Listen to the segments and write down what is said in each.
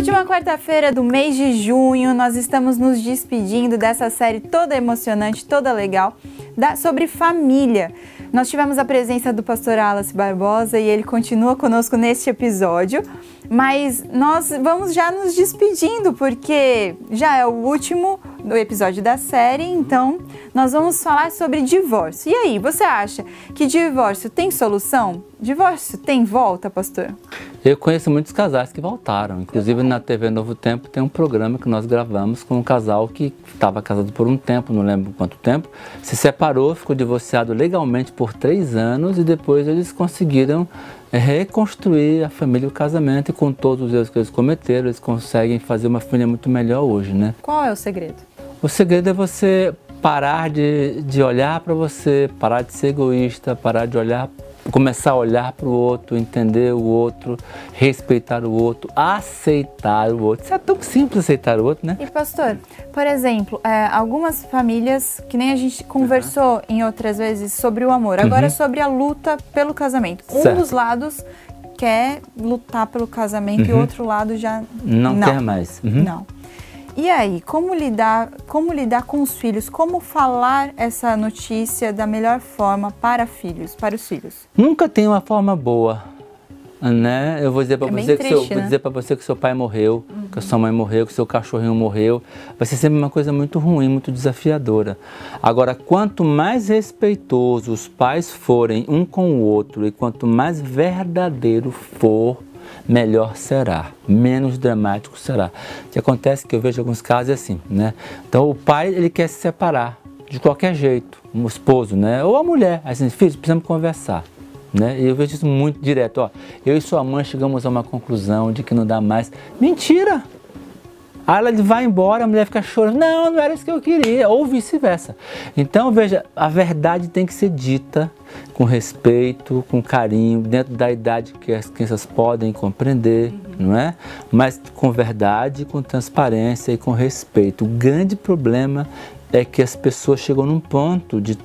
Última quarta-feira do mês de junho, nós estamos nos despedindo dessa série toda emocionante, toda legal, sobre família. Nós tivemos a presença do pastor Wallace Barbosa e ele continua conosco neste episódio, mas nós vamos já nos despedindo porque já é o último do episódio da série, então nós vamos falar sobre divórcio. E aí, você acha que divórcio tem solução? Divórcio tem volta, pastor? Eu conheço muitos casais que voltaram, inclusive na TV Novo Tempo tem um programa que nós gravamos com um casal que estava casado por um tempo, não lembro quanto tempo, se separou, ficou divorciado legalmente por 3 anos e depois eles conseguiram reconstruir a família e o casamento, e com todos os erros que eles cometeram, eles conseguem fazer uma família muito melhor hoje, né? Qual é o segredo? O segredo é você parar de olhar para você, parar de ser egoísta, parar de olhar, começar a olhar para o outro, entender o outro, respeitar o outro, aceitar o outro. Isso é tão simples, aceitar o outro, né? E pastor, por exemplo, algumas famílias, que nem a gente conversou em outras vezes sobre o amor, agora sobre a luta pelo casamento. Um dos lados quer lutar pelo casamento e o outro lado já não quer mais. Não. E aí, como lidar com os filhos? Como falar essa notícia da melhor forma para os filhos? Nunca tem uma forma boa, né? Eu vou dizer para você que seu pai morreu, que a sua mãe morreu, que seu cachorrinho morreu. Vai ser sempre uma coisa muito ruim, muito desafiadora. Agora, quanto mais respeitosos os pais forem um com o outro e quanto mais verdadeiro for, melhor será, menos dramático será. O que acontece é que eu vejo alguns casos assim, né? Então o pai, ele quer se separar de qualquer jeito, um esposo, né? Ou a mulher, assim, filhos, precisamos conversar, né? E eu vejo isso muito direto, ó, eu e sua mãe chegamos a uma conclusão de que não dá mais. Mentira! Aí ela vai embora, a mulher fica chorando, não era isso que eu queria, ou vice-versa. Então, veja, a verdade tem que ser dita com respeito, com carinho, dentro da idade que as crianças podem compreender, não é? Mas com verdade, com transparência e com respeito. O grande problema é que as pessoas chegam num ponto de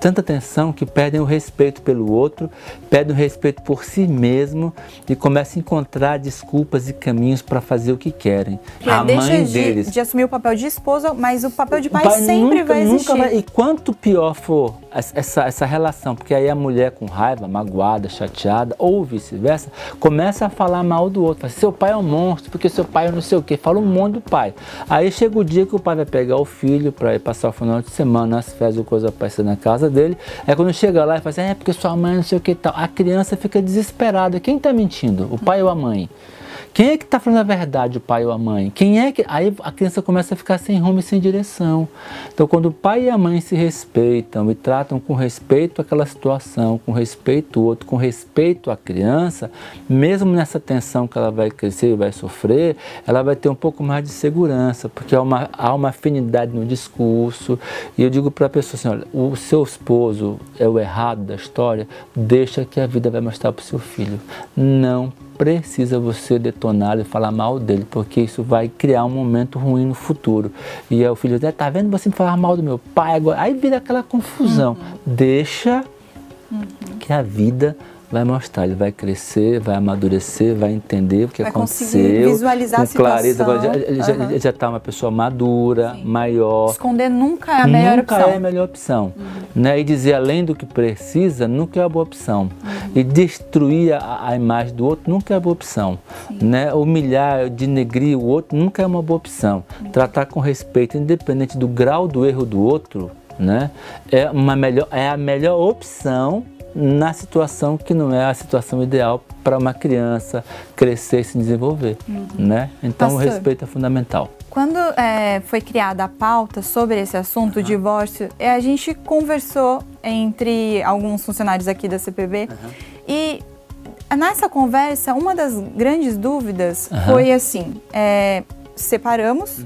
tanta tensão que perdem o respeito pelo outro, perdem o respeito por si mesmo e começam a encontrar desculpas e caminhos para fazer o que querem. A mãe deles de assumir o papel de esposa, mas o papel de pai sempre vai existir. E quanto pior for essa relação, porque aí a mulher com raiva, magoada, chateada ou vice-versa, começa a falar mal do outro. Fala, seu pai é um monstro, porque seu pai é não sei o quê. Fala um monte do pai. Aí chega o dia que o pai vai pegar o filho para ir passar o final de semana, as férias ou coisa parecida na casa dele. Aí quando chega lá e fala assim, porque sua mãe não sei o que e tal. A criança fica desesperada. Quem está mentindo? O pai ou a mãe? Quem é que está falando a verdade, o pai ou a mãe? Quem é que... Aí a criança começa a ficar sem rumo e sem direção. Então, quando o pai e a mãe se respeitam e tratam com respeito aquela situação, com respeito ao outro, com respeito à criança, mesmo nessa tensão que ela vai crescer e vai sofrer, ela vai ter um pouco mais de segurança, porque há uma afinidade no discurso. E eu digo para a pessoa assim, olha, o seu esposo é o errado da história, deixa que a vida vai mostrar para o seu filho. Não precisa você detonar e falar mal dele, porque isso vai criar um momento ruim no futuro. E aí o filho diz, tá vendo você me falar mal do meu pai agora? Aí vira aquela confusão. Deixa que a vida vai mostrar, ele vai crescer, vai amadurecer, vai entender o que aconteceu. Vai visualizar a situação. Clareza, agora já está uma pessoa madura, maior. Esconder nunca é a melhor opção. Nunca é a melhor opção. Né? E dizer além do que precisa, nunca é a boa opção. E destruir a imagem do outro nunca é a boa opção. Né? Humilhar, denegrir o outro nunca é uma boa opção. Tratar com respeito, independente do grau do erro do outro, né? É a melhor opção na situação que não é a situação ideal para uma criança crescer e se desenvolver, né? Então, pastor, o respeito é fundamental. Quando foi criada a pauta sobre esse assunto, o divórcio, a gente conversou entre alguns funcionários aqui da CPB e nessa conversa, uma das grandes dúvidas foi assim, separamos,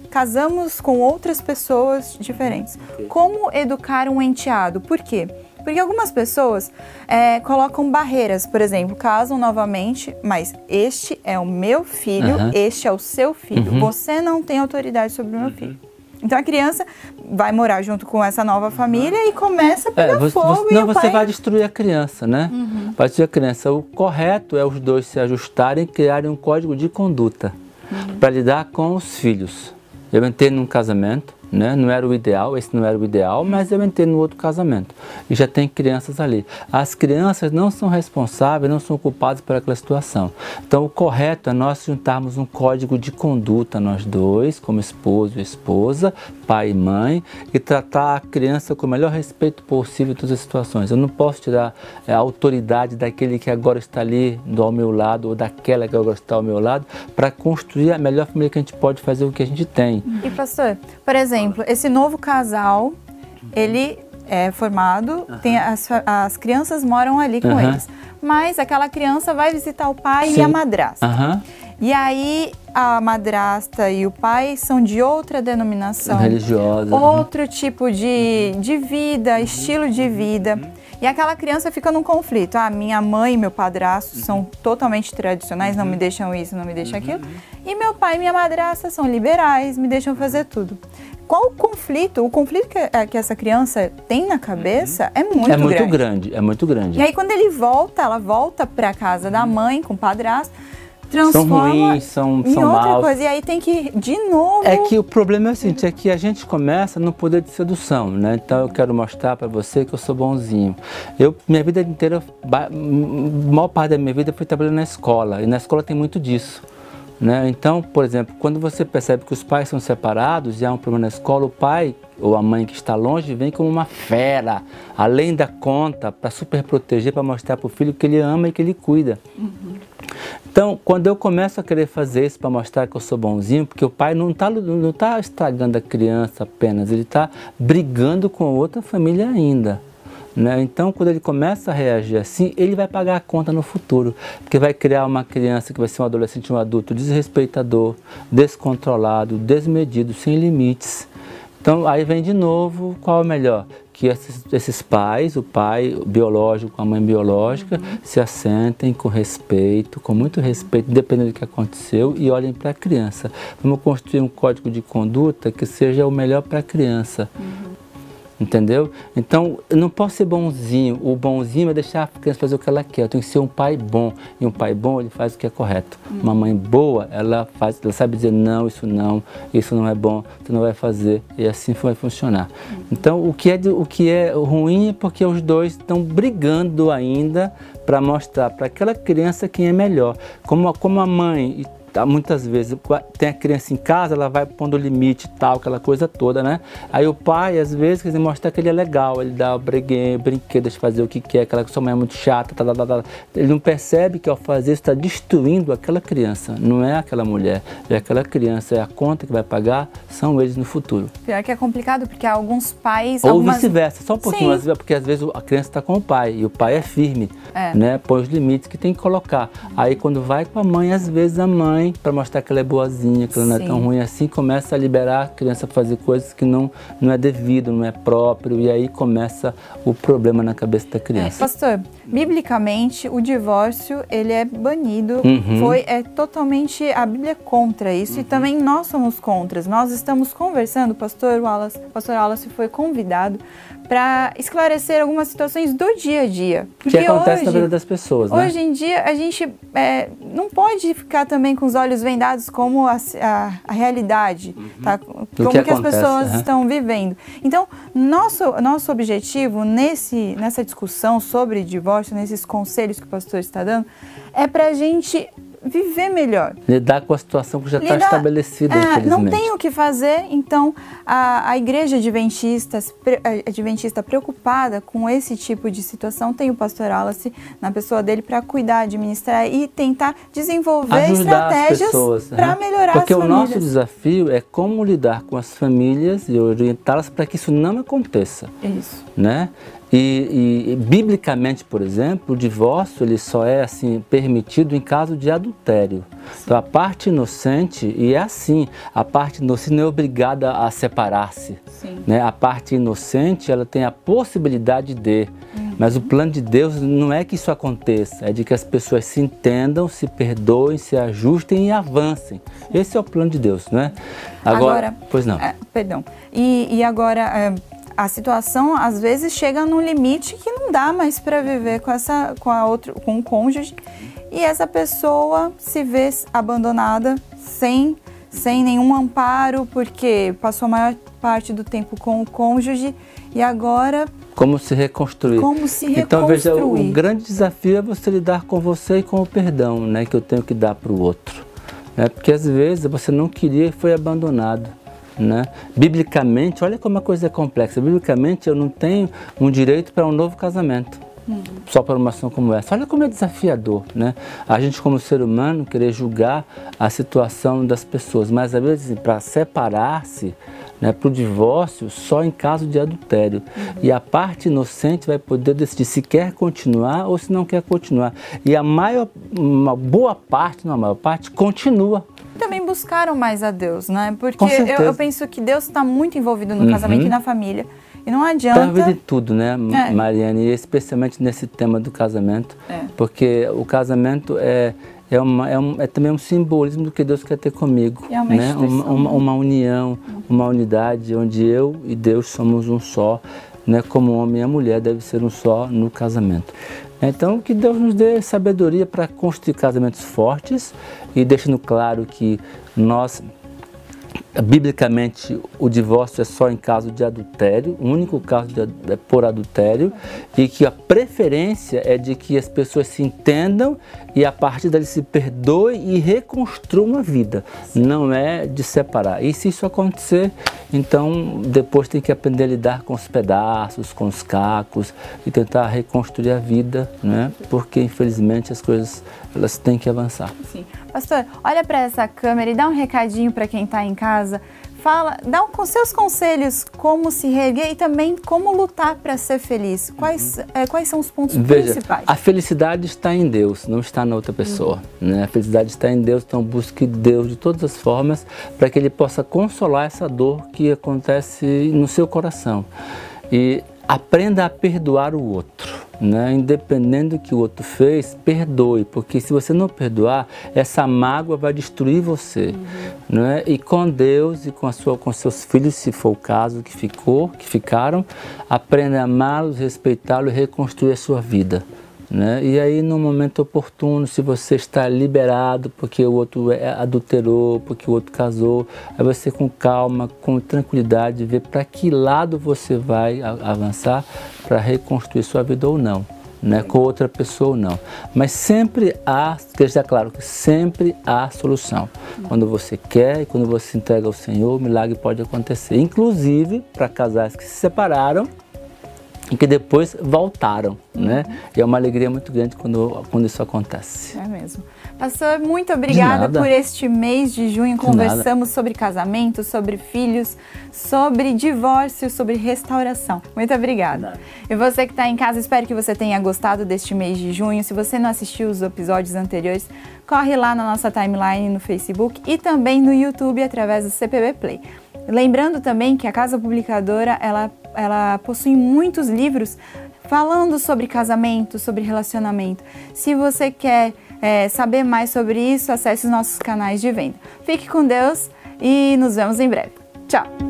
casamos com outras pessoas diferentes. Como educar um enteado? Por quê? Porque algumas pessoas colocam barreiras, por exemplo, casam novamente, mas este é o meu filho, este é o seu filho, você não tem autoridade sobre o meu filho. Então a criança vai morar junto com essa nova família e começa a pegar fogo. Você vai destruir a criança, né? Vai destruir a criança. O correto é os dois se ajustarem e criarem um código de conduta para lidar com os filhos. Eu entrei num casamento, né? Não era o ideal, esse não era o ideal, mas eu entrei no outro casamento e já tem crianças ali. As crianças não são responsáveis, não são culpadas por aquela situação. Então o correto é nós juntarmos um código de conduta, nós dois, como esposo e esposa, pai e mãe, e tratar a criança com o melhor respeito possível em todas as situações. Eu não posso tirar a autoridade daquele que agora está ali ao meu lado ou daquela que agora está ao meu lado para construir a melhor família que a gente pode fazer o que a gente tem. E pastor, por exemplo, esse novo casal, ele é formado, tem as crianças moram ali com eles, mas aquela criança vai visitar o pai e a madrasta. E aí a madrasta e o pai são de outra denominação religiosa, outro tipo de vida, estilo de vida. E aquela criança fica num conflito. Ah, minha mãe e meu padrasto são totalmente tradicionais, não me deixam isso, não me deixam aquilo. E meu pai e minha madrasta são liberais, me deixam fazer tudo. Qual o conflito? O conflito que essa criança tem na cabeça é muito grande. É muito grande. E aí quando ela volta para casa da mãe com o padrasto, transforma são ruins, são outra maus. coisa. E aí tem que, de novo... É que o problema é o seguinte, é que a gente começa no poder de sedução, né? Então eu quero mostrar para você que eu sou bonzinho. Minha vida inteira, a maior parte da minha vida foi trabalhando na escola, e na escola tem muito disso. Né? Então, por exemplo, quando você percebe que os pais são separados e há um problema na escola, o pai ou a mãe que está longe vem como uma fera, além da conta, para super proteger, para mostrar para o filho que ele ama e que ele cuida. Então, quando eu começo a querer fazer isso para mostrar que eu sou bonzinho, porque o pai não tá estragando a criança apenas, ele está brigando com outra família ainda. Né? Então, quando ele começa a reagir assim, ele vai pagar a conta no futuro, porque vai criar uma criança que vai ser um adolescente, um adulto desrespeitador, descontrolado, desmedido, sem limites. Então, aí vem de novo, qual é o melhor? Que esses pais, o pai biológico, a mãe biológica, se assentem com respeito, com muito respeito, independente do que aconteceu, e olhem para a criança. Vamos construir um código de conduta que seja o melhor para a criança. Entendeu? Então, eu não posso ser bonzinho. O bonzinho é deixar a criança fazer o que ela quer. Eu tenho que ser um pai bom. E um pai bom, ele faz o que é correto. Uma mãe boa, ela sabe dizer não, isso não é bom, você não vai fazer. E assim vai funcionar. Então, o que é ruim é porque os dois estão brigando ainda para mostrar para aquela criança quem é melhor. Como a mãe... Muitas vezes tem a criança em casa, ela vai pondo limite e tal, aquela coisa toda, né? Aí o pai, às vezes, quer dizer, mostra que ele é legal, ele dá o brinquedo, deixa fazer o que quer, aquela que sua mãe é muito chata, ele não percebe que ao fazer isso está destruindo aquela criança, não é aquela mulher, é aquela criança, é a conta que vai pagar, são eles no futuro. Pior que é complicado, porque alguns pais... Ou vice-versa, só um pouquinho, porque às vezes a criança está com o pai, e o pai é firme, né? Põe os limites que tem que colocar. Aí quando vai com a mãe, às vezes a mãe, para mostrar que ela é boazinha, que ela não é tão ruim assim, começa a liberar a criança a fazer coisas que não é devido, não é próprio, e aí começa o problema na cabeça da criança. Pastor, biblicamente o divórcio, ele é banido, é totalmente, a Bíblia é contra isso, e também nós somos contra. Nós estamos conversando, o pastor Wallace foi convidado para esclarecer algumas situações do dia a dia. Que acontece na vida das pessoas, né? Hoje em dia, a gente não pode ficar também com os olhos vendados como a realidade, tá? Como que as pessoas estão vivendo. Então, nosso objetivo nessa discussão sobre divórcio, nesses conselhos que o pastor está dando, é para a gente viver melhor. Lidar com a situação que já está estabelecida, infelizmente. Não tem o que fazer, então a igreja adventista preocupada com esse tipo de situação tem o pastor Wallace na pessoa dele para cuidar, administrar e tentar desenvolver estratégias para melhorar Porque as famílias. Porque o nosso desafio é como lidar com as famílias e orientá-las para que isso não aconteça. Isso. Né? E biblicamente, por exemplo, o divórcio ele só é assim permitido em caso de adultério. Então a parte inocente, e é assim, a parte inocente não é obrigada a separar-se. Né? A parte inocente ela tem a possibilidade de, Mas o plano de Deus não é que isso aconteça, é de que as pessoas se entendam, se perdoem, se ajustem e avancem. Esse é o plano de Deus, não é? Agora pois não. Perdão. E agora, a situação às vezes chega num limite que não dá mais para viver com o cônjuge, e essa pessoa se vê abandonada, sem nenhum amparo, porque passou a maior parte do tempo com o cônjuge e agora... Como se reconstruir. Então, veja, o grande desafio é você lidar com você e com o perdão, né, que eu tenho que dar para o outro. Né? Porque às vezes você não queria e foi abandonado. Né? Biblicamente, olha como a coisa é complexa. Biblicamente, eu não tenho um direito para um novo casamento. Só por uma ação como essa. Olha como é desafiador, né? A gente, como ser humano, querer julgar a situação das pessoas, mas às vezes para separar-se, né, para o divórcio, só em caso de adultério. E a parte inocente vai poder decidir se quer continuar ou se não quer continuar. E uma boa parte, não a maior parte, continua. Também buscaram mais a Deus, né? Porque eu penso que Deus está muito envolvido no casamento e na família. E não adianta... Está envolvido em tudo, né, Mariane? E especialmente nesse tema do casamento. Porque o casamento é também um simbolismo do que Deus quer ter comigo. É né? Uma união, uma unidade, onde eu e Deus somos um só. Né? Como o homem e a mulher devem ser um só no casamento. Então, que Deus nos dê sabedoria para construir casamentos fortes e deixando claro que nós... Biblicamente, o divórcio é só em caso de adultério, o único caso é por adultério, e que a preferência é de que as pessoas se entendam e a partir dali se perdoem e reconstruam a vida, não é de separar. E se isso acontecer, então depois tem que aprender a lidar com os pedaços, com os cacos e tentar reconstruir a vida, né? Porque infelizmente as coisas elas têm que avançar. Sim. Pastor, olha para essa câmera e dá um recadinho para quem está em casa. Dá com seus conselhos como se reerguer e também como lutar para ser feliz. Quais são os pontos principais? A felicidade está em Deus, não está na outra pessoa. Né? A felicidade está em Deus, então busque Deus de todas as formas para que Ele possa consolar essa dor que acontece no seu coração. E aprenda a perdoar o outro. Né? Independente do que o outro fez, perdoe, porque se você não perdoar, essa mágoa vai destruir você. Né? E com Deus e com seus filhos, se for o caso que ficaram, aprenda a amá-los, respeitá-los e reconstruir a sua vida. Né? E aí, no momento oportuno, se você está liberado porque o outro adulterou, porque o outro casou, aí você com calma, com tranquilidade, ver para que lado você vai avançar para reconstruir sua vida ou não, né? Com outra pessoa ou não. Mas sempre há, que deixar claro, que sempre há solução. Quando você quer e quando você se entrega ao Senhor, o milagre pode acontecer. Inclusive para casais que se separaram e que depois voltaram, né? E é uma alegria muito grande quando isso acontece. É mesmo. Pastor, muito obrigada por este mês de junho. Conversamos sobre casamento, sobre filhos, sobre divórcio, sobre restauração. Muito obrigada. E você que está em casa, espero que você tenha gostado deste mês de junho. Se você não assistiu os episódios anteriores, corre lá na nossa timeline no Facebook e também no YouTube através do CPB Play. Lembrando também que a Casa Publicadora, ela possui muitos livros falando sobre casamento, sobre relacionamento. Se você quer saber mais sobre isso, acesse os nossos canais de venda. Fique com Deus e nos vemos em breve. Tchau!